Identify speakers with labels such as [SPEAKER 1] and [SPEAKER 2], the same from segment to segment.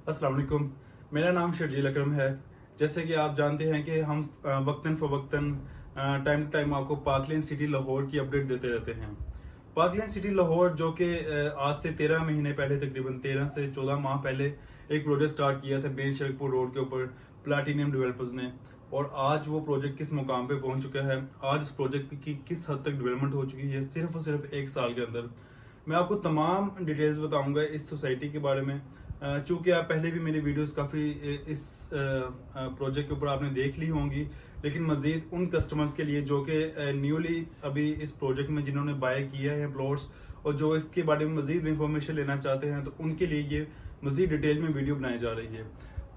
[SPEAKER 1] अस्सलाम वालेकुम। मेरा नाम शर्जील अकरम है। जैसे कि आप जानते हैं कि हम वक्तन फ़वक्तन टाइम टू टाइम आपको पार्कलेन सिटी लाहौर की अपडेट देते रहते हैं। पार्कलेन सिटी लाहौर जो कि आज से 13 महीने पहले, तकरीबन 13 से 14 माह पहले एक प्रोजेक्ट स्टार्ट किया था बेन शरकपुर रोड के ऊपर प्लाटीनियम डेवलपर्स ने। और आज वो प्रोजेक्ट किस मुकाम पे पहुंच चुका है, आज इस प्रोजेक्ट की किस हद तक डेवलपमेंट हो चुकी है सिर्फ और सिर्फ एक साल के अंदर, मैं आपको तमाम डिटेल्स बताऊंगा इस सोसाइटी के बारे में। चूंकि आप पहले भी मेरी वीडियोस काफ़ी इस प्रोजेक्ट के ऊपर आपने देख ली होंगी, लेकिन मज़ीद उन कस्टमर्स के लिए जो कि न्यूली अभी इस प्रोजेक्ट में जिन्होंने बाय किया है प्लॉट्स और जो इसके बारे में मज़ीद इंफॉर्मेशन लेना चाहते हैं, तो उनके लिए ये मज़ीद डिटेल में वीडियो बनाई जा रही है।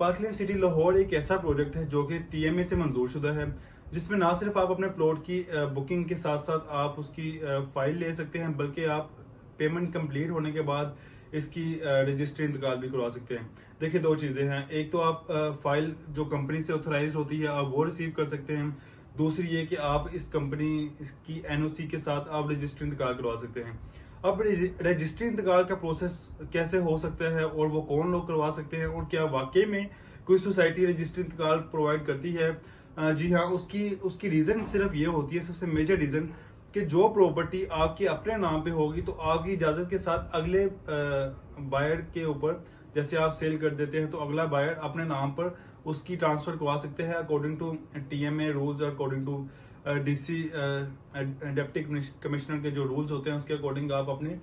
[SPEAKER 1] पार्कलेन सिटी लाहौर एक ऐसा प्रोजेक्ट है जो कि TMA से मंजूर शुदा है, जिसमें ना सिर्फ आप अपने प्लॉट की बुकिंग के साथ साथ आप उसकी फाइल ले सकते हैं, बल्कि आप पेमेंट कंप्लीट होने के बाद इसकी रजिस्ट्री इंतकाल भी करवा सकते हैं। देखिए, दो चीज़ें हैं। एक तो आप फाइल जो कंपनी से ऑथराइज होती है आप वो रिसीव कर सकते हैं। दूसरी ये कि आप इस कंपनी इसकी NOC के साथ आप रजिस्ट्री इंतकाल करवा सकते हैं। अब रजिस्ट्री इंतकाल का प्रोसेस कैसे हो सकता है और वो कौन लोग करवा सकते हैं, और क्या वाकई में कोई सोसाइटी रजिस्ट्री इंतकाल प्रोवाइड करती है? जी हाँ, उसकी उसकी रीज़न सिर्फ ये होती है, सबसे मेजर रीज़न, कि जो प्रॉपर्टी आपके अपने नाम पे होगी तो आपकी इजाजत के साथ अगले बायर के ऊपर, जैसे आप सेल कर देते हैं तो अगला बायर अपने नाम पर उसकी ट्रांसफर करवा सकते हैं according to TMA rules, according to DC deputy commissioner के जो रूल्स होते हैं उसके अकॉर्डिंग आप अपने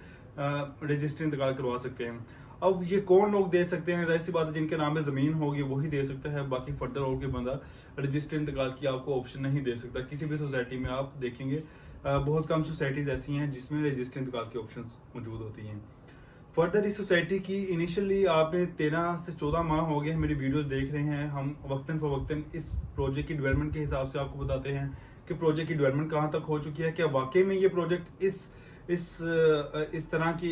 [SPEAKER 1] रजिस्ट्री इंतकाल करवा सकते हैं। अब ये कौन लोग दे सकते हैं? ऐसी बात है, जिनके नाम में ज़मीन होगी वही दे सकता है, बाकी फर्दर और कोई बंदा रजिस्ट्री इंतकाल की आपको ऑप्शन नहीं दे सकता। किसी भी सोसाइटी में आप देखेंगे बहुत कम सोसाइटीज़ ऐसी हैं जिसमें रजिस्ट्री इंतकाल की ऑप्शन मौजूद होती हैं। फर्दर इस सोसाइटी की इनिशियली आपने 13 से 14 माह हो गए मेरी वीडियोस देख रहे हैं। हम वक्तन फवक्तन इस प्रोजेक्ट की डेवलपमेंट के हिसाब से आपको बताते हैं कि प्रोजेक्ट की डेवलपमेंट कहाँ तक हो चुकी है, क्या वाकई में ये प्रोजेक्ट इस तरह की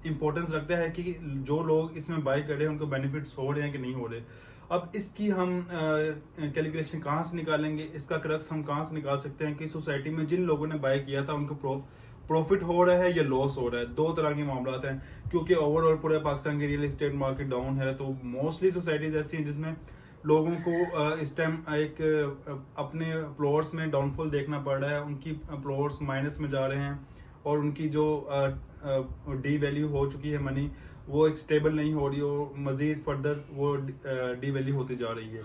[SPEAKER 1] इम्पोर्टेंस रखता है कि जो लोग इसमें बाय कर रहे हैं उनको बेनिफिट्स हो रहे हैं कि नहीं हो रहे। अब इसकी हम कैलकुलेशन कहाँ से निकालेंगे, इसका क्रक्स हम कहाँ से निकाल सकते हैं कि सोसाइटी में जिन लोगों ने बाय किया था उनको प्रॉफिट हो रहा है या लॉस हो रहा है। दो तरह के मामला हैं, क्योंकि ओवरऑल पूरे पाकिस्तान की रियल एस्टेट मार्केट डाउन है, तो मोस्टली सोसाइटीज ऐसी हैं जिसमें लोगों को इस टाइम एक अपने प्लॉट्स में डाउनफॉल देखना पड़ रहा है। उनकी प्लॉट्स माइनस में जा रहे हैं और उनकी जो डी वैल्यू हो चुकी है मनी, वो एक स्टेबल नहीं हो रही, और मजीद फर्दर वो डी वैल्यू होती जा रही है।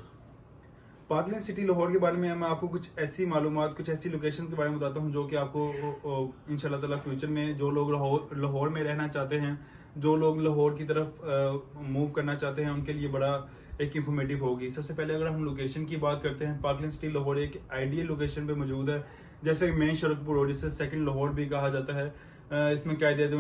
[SPEAKER 1] पार्कलेन सिटी लाहौर के बारे में मैं आपको कुछ ऐसी मालूमात, कुछ ऐसी लोकेशंस के बारे में बताता हूँ जो कि आपको इंशाल्लाह ताला फ्यूचर में जो लोग लाहौर में रहना चाहते हैं, जो लोग लाहौर की तरफ मूव करना चाहते हैं, उनके लिए बड़ा एक इंफॉर्मेटिव होगी। सबसे पहले अगर हम लोकेशन की बात करते हैं, पार्कलेन सिटी लाहौर एक आइडियल लोकेशन पे मौजूद है। जैसे मेन शरकपुर रोड, जिसे सेकंड लाहौर भी कहा जाता है, इसमें कायदे-आज़म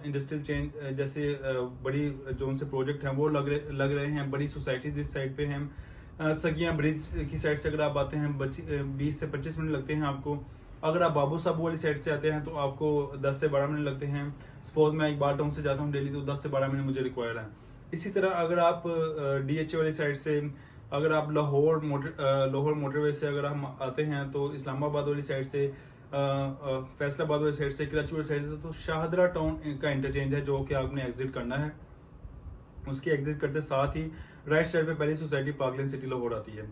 [SPEAKER 1] इंडस्ट्रियल चेंज जैसे बड़ी जो उनसे प्रोजेक्ट हैं वो लग रहे हैं। बड़ी सोसाइटीज इस साइड पे हैं। सगियां ब्रिज की साइड से अगर आप आते हैं 20 से 25 मिनट लगते हैं आपको। अगर आप बाबू साहब वाली साइड से आते हैं तो आपको 10 से 12 मिनट लगते हैं। सपोज मैं इकबाल टाउन से जाता हूँ डेली, तो 10 से 12 मिनट मुझे रिक्वायर है। इसी तरह अगर आप DHA वाली साइड से, अगर आप लाहौर मोटरवे से अगर हम आते हैं तो इस्लामाबाद वाली साइड से, फैसलाबाद वाली साइड से, कराची वाली साइड से, तो शाहदरा टाउन का इंटरचेंज है जो कि आपने एग्जिट करना है। उसके एग्जिट करते साथ ही राइट साइड पे पहली सोसाइटी पार्कलेन सिटी लाहौर आती है।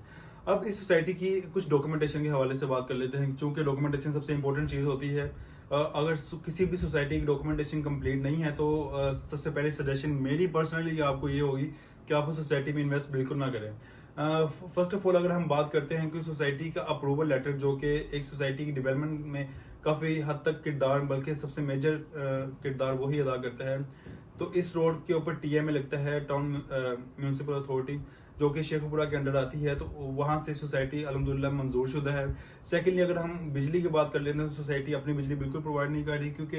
[SPEAKER 1] अब इस सोसाइटी की कुछ डॉक्यूमेंटेशन के हवाले से बात कर लेते हैं, क्योंकि डॉक्यूमेंटेशन सबसे इंपॉर्टेंट चीज़ होती है। अगर किसी भी सोसाइटी की डॉक्यूमेंटेशन कंप्लीट नहीं है तो सबसे पहले सजेशन मेरी पर्सनली आपको ये होगी कि आप उस सोसाइटी में इन्वेस्ट बिल्कुल ना करें। फर्स्ट ऑफ ऑल अगर हम बात करते हैं कि सोसाइटी का अप्रूवल लेटर, जो कि एक सोसाइटी की डेवलपमेंट में काफ़ी हद तक किरदार, बल्कि सबसे मेजर किरदार वही अदा करता है, तो इस रोड के ऊपर TMA लगता है, टाउन म्यूनसिपल अथॉरिटी, जो कि शेखपुरा के अंडर आती है, तो वहाँ से सोसाइटी अल्हम्दुलिल्लाह मंजूर शुदा है। सेकेंडली अगर हम बिजली की बात कर लेते हैं तो सोसाइटी अपनी बिजली बिल्कुल प्रोवाइड नहीं कर रही, क्योंकि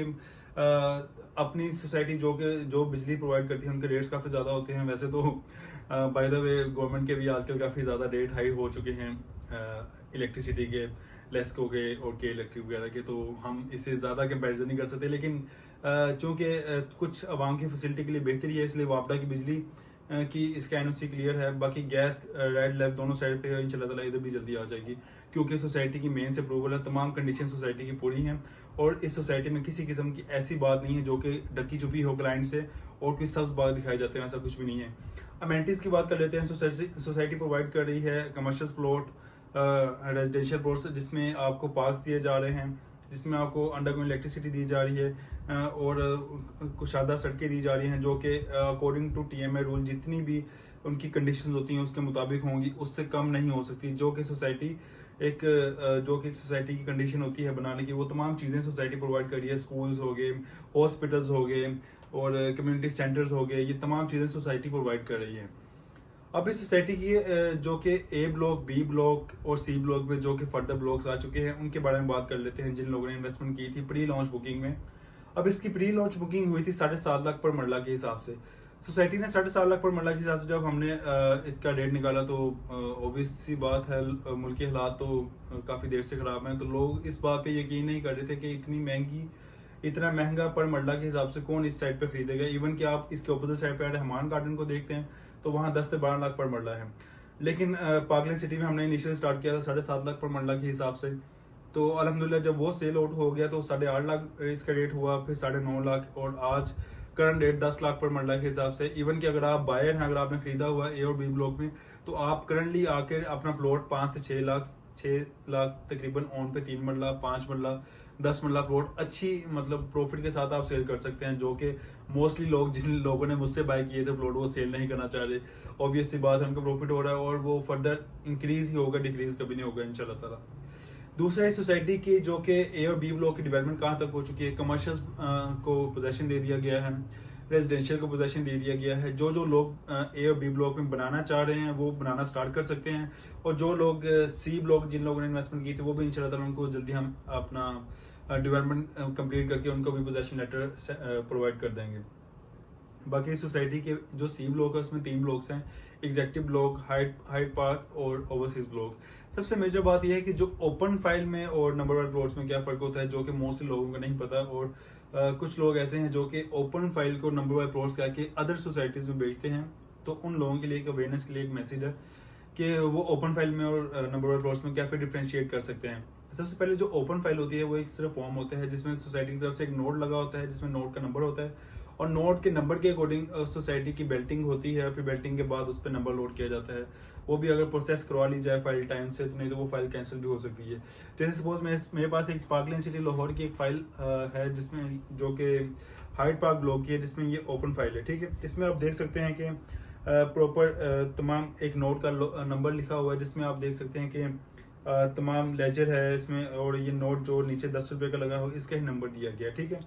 [SPEAKER 1] अपनी सोसाइटी जो बिजली प्रोवाइड करती है उनके रेट्स काफ़ी ज़्यादा होते हैं। वैसे तो बाय द वे गवर्नमेंट के भी आजकल काफ़ी ज़्यादा रेट हाई हो चुके हैं इलेक्ट्रिसिटी के, लेस्को के और के इलेक्ट्रिक वगैरह के, तो हम इसे ज़्यादा कंपैरिजन नहीं कर सकते। लेकिन चूँकि कुछ आवाम की फैसिलिटी के लिए बेहतरी है, इसलिए वापडा की बिजली कि इसका एनओसी क्लियर है। बाकी गैस रेड लैब दोनों साइड पे है, इंशाल्लाह ताला इधर भी जल्दी आ जाएगी, क्योंकि सोसाइटी की मेन से अप्रूवल है, तमाम कंडीशन सोसाइटी की पूरी हैं और इस सोसाइटी में किसी किस्म की ऐसी बात नहीं है जो कि ढकी छुपी हो क्लाइंट से और कोई सब्ज बाग दिखाए जाते हैं, ऐसा कुछ भी नहीं है। अमेनिटीज की बात कर लेते हैं। सोसाइटी प्रोवाइड कर रही है कमर्शियल प्लॉट, रेजिडेंशियल प्लॉट्स जिसमें आपको पार्क्स दिए जा रहे हैं, जिसमें आपको अंडरग्राउंड इलेक्ट्रिसिटी दी जा रही है और कुशादा सड़कें दी जा रही हैं जो कि अकॉर्डिंग टू टीएमए रूल जितनी भी उनकी कंडीशंस होती हैं उसके मुताबिक होंगी, उससे कम नहीं हो सकती। जो कि सोसाइटी एक सोसाइटी की कंडीशन होती है बनाने की, वो तमाम चीज़ें सोसाइटी प्रोवाइड कर रही है। स्कूल्स हो गए, हॉस्पिटल्स हो गए और कम्युनिटी सेंटर्स हो गए, ये तमाम चीज़ें सोसाइटी प्रोवाइड कर रही है। अब इस सोसाइटी की जो कि ए ब्लॉक, बी ब्लॉक और सी ब्लॉक में जो कि फर्दर ब्लॉक्स आ चुके हैं उनके बारे में बात कर लेते हैं, जिन लोगों ने इन्वेस्टमेंट की थी प्री लॉन्च बुकिंग में। अब इसकी प्री लॉन्च बुकिंग हुई थी 7.5 लाख पर मरला के हिसाब से। सोसाइटी ने 7.5 लाख पर मरला के हिसाब से जब हमने इसका रेट निकाला तो ऑब्वियस सी बात है, मुल्की हालात तो काफ़ी देर से ख़राब हैं, तो लोग इस बात पे यकीन नहीं कर रहे थे कि इतना महंगा पर मरला के हिसाब से कौन इस साइड पे खरीदेगा। इवन कि आप इसके अपोजिट साइड पे रहमान गार्डन को देखते हैं तो वहाँ 10 से 12 लाख पर मरला है, लेकिन पार्कलैंड सिटी में हमने इनिशियल स्टार्ट किया था 7.5 लाख पर मरला के हिसाब से। तो अल्हम्दुलिल्लाह जब वो सेल आउट हो गया तो 8.5 लाख इसका रेट हुआ, फिर 9.5 लाख और आज करंट रेट 10 लाख पर मरला के हिसाब से। इवन कि अगर आप बायर हैं, अगर आपने खरीदा हुआ है ए और बी ब्लॉक में, तो आप करंटली आके अपना प्लॉट 5 से 6 लाख तकरीबन ऑन पे 3 मरला, 5 मरला, 10 मरला प्लॉट अच्छी मतलब प्रॉफिट के साथ आप सेल कर सकते हैं, जो कि मोस्टली लोग जिन लोगों ने मुझसे बाय किए थे प्लॉट वो सेल नहीं करना चाह रहे। ऑब्वियस सी बात है, उनका प्रॉफिट हो रहा है और वो फर्दर इंक्रीज ही होगा, डिक्रीज कभी नहीं होगा इंशाल्लाह ताला। दूसरा इस सोसाइटी की जो कि ए और बी ब्लॉक की डेवलपमेंट कहाँ तक हो चुकी है, कमर्शियल को पोजेशन दे दिया गया है, रेजिडेंशियल को पोजेशन दे दिया गया है। जो लोग ए और बी ब्लॉक में बनाना चाह रहे हैं वो बनाना स्टार्ट कर सकते हैं, और जो लोग सी ब्लॉक जिन लोगों ने इन्वेस्टमेंट की थी वो भी इंशाल्लाह ताला उनको जल्दी हम अपना डेवलपमेंट कंप्लीट करके उनको भी पोजेशन लेटर प्रोवाइड कर देंगे। बाकी सोसाइटी के जो सी ब्लॉक है उसमें 3 ब्लॉक्स हैं, एग्जेक्टिव ब्लॉक, हाइट पार्क और ओवरसीज ब्लॉक। सबसे मेजर बात यह है कि जो ओपन फाइल में और नंबर वाइज प्लॉट्स में क्या फ़र्क होता है, जो कि मोस्टली लोगों को नहीं पता। और कुछ लोग ऐसे हैं जो कि ओपन फाइल को नंबर वाइज प्लॉट्स कह के अदर सोसाइटीज़ में बेचते हैं, तो उन लोगों के लिए एक अवेयरनेस के लिए एक मैसेज है कि वो ओपन फाइल में और नंबर वाइज प्लॉट्स में क्या फिर डिफ्रेंशिएट कर सकते हैं। सबसे पहले जो ओपन फाइल होती है वो एक सिर्फ फॉर्म होता है जिसमें सोसाइटी की तरफ से एक नोट लगा होता है, जिसमें नोट का नंबर होता है और नोट के नंबर के अकॉर्डिंग सोसाइटी की बेल्टिंग होती है, फिर बेल्टिंग के बाद उस पर नंबर लोड किया जाता है। वो भी अगर प्रोसेस करवा ली जाए फाइल टाइम से, नहीं तो वो फाइल कैंसिल भी हो सकती है। जैसे सपोज मेरे पास एक पार्कलैंड सिटी लाहौर की एक फाइल है जिसमें जो कि हाइट पार्क ब्लॉक की है, जिसमें ये ओपन फाइल है, ठीक है। इसमें आप देख सकते हैं कि प्रॉपर तमाम एक नोट का नंबर लिखा हुआ है, जिसमें आप देख सकते हैं कि तमाम लेजर है इसमें, और ये नोट जो नीचे 10 रुपये का लगा हो इसका ही नंबर दिया गया, ठीक है।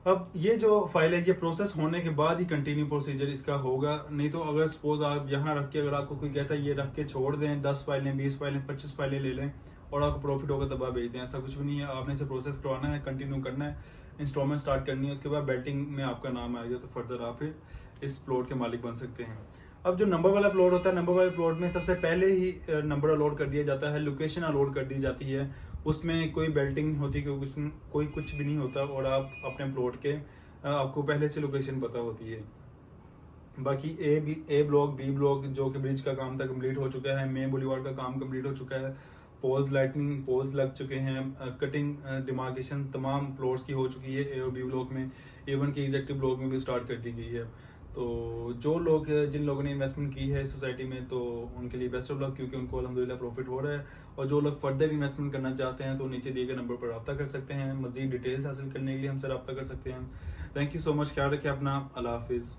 [SPEAKER 1] अब ये जो फाइल है ये प्रोसेस होने के बाद ही कंटिन्यू प्रोसीजर इसका होगा, नहीं तो अगर सपोज आप यहाँ रख के अगर आपको कोई कहता है ये रख के छोड़ दें, 10 फाइलें, 20 फाइलें, 25 फाइलें ले लें और आपको प्रॉफिट होगा तब आप भेज दें, ऐसा कुछ भी नहीं है। आपने इसे प्रोसेस करवाना है, कंटिन्यू करना है, इंस्टॉलमेंट स्टार्ट करनी है, उसके बाद बेल्टिंग में आपका नाम आएगा तो फर्दर आप फिर इस प्लॉट के मालिक बन सकते हैं। अब जो नंबर वाला प्लॉट होता है, नंबर वाले प्लॉट में सबसे पहले ही नंबर अलॉट कर दिया जाता है, लोकेशन अलॉट कर दी जाती है, उसमें कोई बेल्टिंग नहीं होती, कोई कुछ भी नहीं होता और आप अपने प्लॉट के आपको पहले से लोकेशन पता होती है। बाकी ए ब्लॉक, बी ब्लॉक जो कि ब्रिज का काम था कंप्लीट हो चुका है, मेन बुलीवार्ड का काम कंप्लीट हो चुका है, पोल्स लाइटनिंग पोल्स लग चुके हैं, कटिंग डिमार्केशन तमाम प्लॉट्स की हो चुकी है ए और बी ब्लॉक में, इवन के एग्जेक्टिव ब्लॉक में भी स्टार्ट कर दी गई है। तो जो लोग जिन लोगों ने इन्वेस्टमेंट की है सोसाइटी में तो उनके लिए बेस्ट ऑफ लक, क्योंकि उनको अल्हम्दुलिल्लाह प्रॉफिट हो रहा है। और जो लोग फर्दर इन्वेस्टमेंट करना चाहते हैं तो नीचे दिए गए नंबर पर रब्ता कर सकते हैं, मजीद डिटेल्स हासिल करने के लिए हमसे रब्ता कर सकते हैं। थैंक यू सो मच, ख्याल रखें अपना, अल्लाह हाफिज़।